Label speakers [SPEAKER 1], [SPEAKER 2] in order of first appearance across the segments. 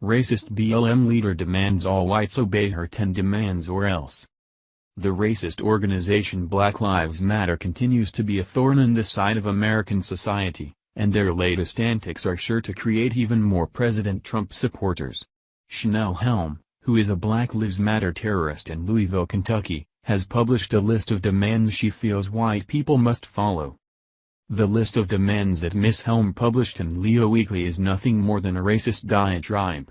[SPEAKER 1] Racist BLM leader demands all whites obey her 10 demands or else. The racist organization Black Lives Matter continues to be a thorn in the side of American society, and their latest antics are sure to create even more President Trump supporters. Chanel Helm, who is a Black Lives Matter terrorist in Louisville, Kentucky, has published a list of demands she feels white people must follow. The list of demands that Ms. Helm published in Leo Weekly is nothing more than a racist diatribe.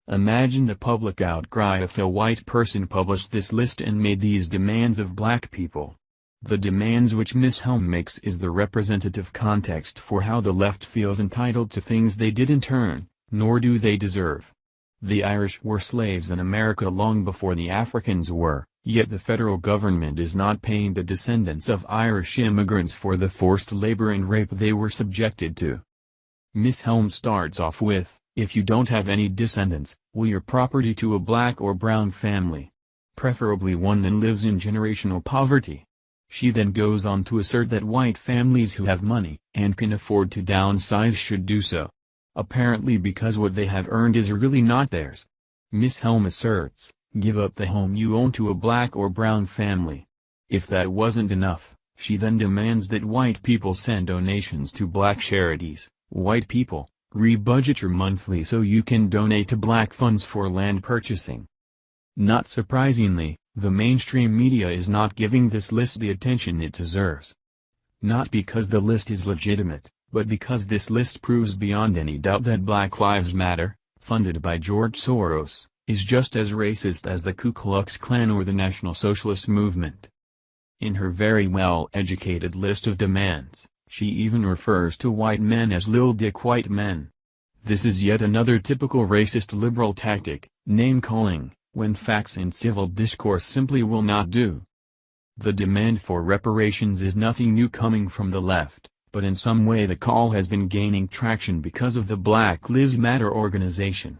[SPEAKER 1] Imagine the public outcry if a white person published this list and made these demands of black people. The demands which Ms. Helm makes is the representative context for how the left feels entitled to things they didn't earn, nor do they deserve. The Irish were slaves in America long before the Africans were, yet the federal government is not paying the descendants of Irish immigrants for the forced labor and rape they were subjected to. Ms. Helm starts off with, "If you don't have any descendants, will your property to a black or brown family, preferably one that lives in generational poverty." She then goes on to assert that white families who have money and can afford to downsize should do so. Apparently because what they have earned is really not theirs. Ms. Helm asserts, "Give up the home you own to a black or brown family." If that wasn't enough, she then demands that white people send donations to black charities. White people, re-budget your monthly so you can donate to black funds for land purchasing. Not surprisingly, the mainstream media is not giving this list the attention it deserves. Not because the list is legitimate, but because this list proves beyond any doubt that Black Lives Matter, funded by George Soros, is just as racist as the Ku Klux Klan or the National Socialist Movement. In her very well-educated list of demands, she even refers to white men as "lil dick white men." This is yet another typical racist liberal tactic, name-calling, when facts and civil discourse simply will not do. The demand for reparations is nothing new coming from the left, but in some way the call has been gaining traction because of the Black Lives Matter organization.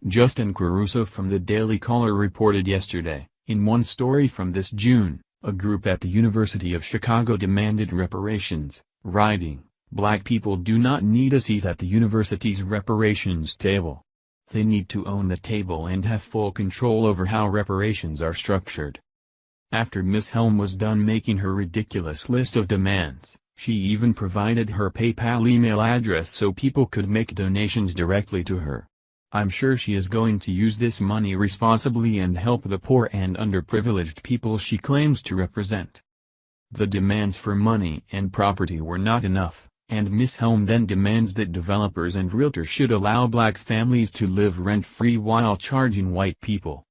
[SPEAKER 1] Justin Caruso from the Daily Caller reported yesterday, in one story from this June, a group at the University of Chicago demanded reparations, writing, "Black people do not need a seat at the university's reparations table. They need to own the table and have full control over how reparations are structured." After Ms. Helm was done making her ridiculous list of demands, she even provided her PayPal email address so people could make donations directly to her. I'm sure she is going to use this money responsibly and help the poor and underprivileged people she claims to represent. The demands for money and property were not enough, and Ms. Helm then demands that developers and realtors should allow black families to live rent-free while charging white people.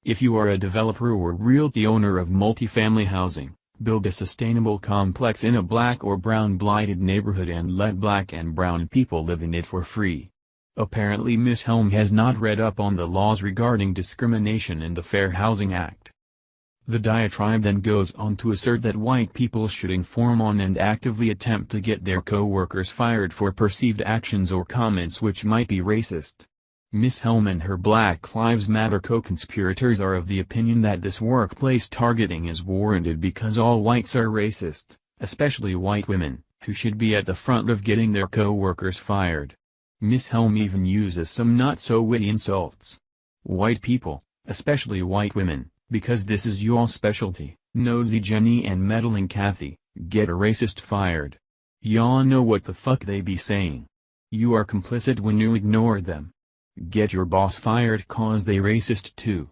[SPEAKER 1] If you are a developer or realty owner of multifamily housing, build a sustainable complex in a black or brown blighted neighborhood and let black and brown people live in it for free. Apparently Ms. Helm has not read up on the laws regarding discrimination in the Fair Housing Act. The diatribe then goes on to assert that white people should inform on and actively attempt to get their co-workers fired for perceived actions or comments which might be racist. Ms. Helm and her Black Lives Matter co-conspirators are of the opinion that this workplace targeting is warranted because all whites are racist, especially white women, who should be at the front of getting their co-workers fired. Ms. Helm even uses some not-so-witty insults. "White people, especially white women, because this is y'all's specialty, nosy Jenny and meddling Kathy, get a racist fired. Y'all know what the fuck they be saying. You are complicit when you ignore them. Get your boss fired cause they racist too."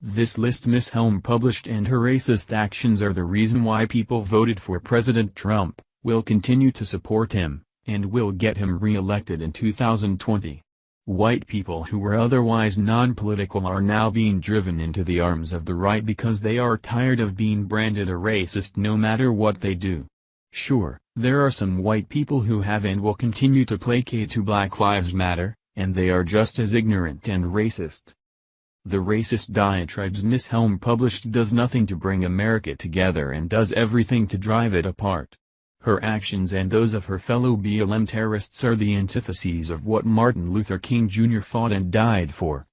[SPEAKER 1] This list Ms. Helm published and her racist actions are the reason why people voted for President Trump, will continue to support him, and will get him re-elected in 2020. White people who were otherwise non-political are now being driven into the arms of the right because they are tired of being branded a racist no matter what they do. Sure, there are some white people who have and will continue to placate to Black Lives Matter, and they are just as ignorant and racist. The racist diatribes Ms. Helm published does nothing to bring America together and does everything to drive it apart. Her actions and those of her fellow BLM terrorists are the antitheses of what Martin Luther King Jr. fought and died for.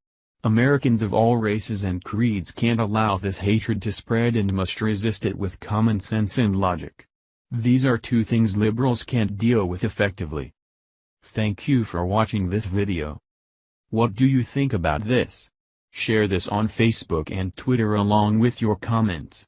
[SPEAKER 1] Americans of all races and creeds can't allow this hatred to spread and must resist it with common sense and logic. These are two things liberals can't deal with effectively. Thank you for watching this video. What do you think about this? Share this on Facebook and Twitter along with your comments.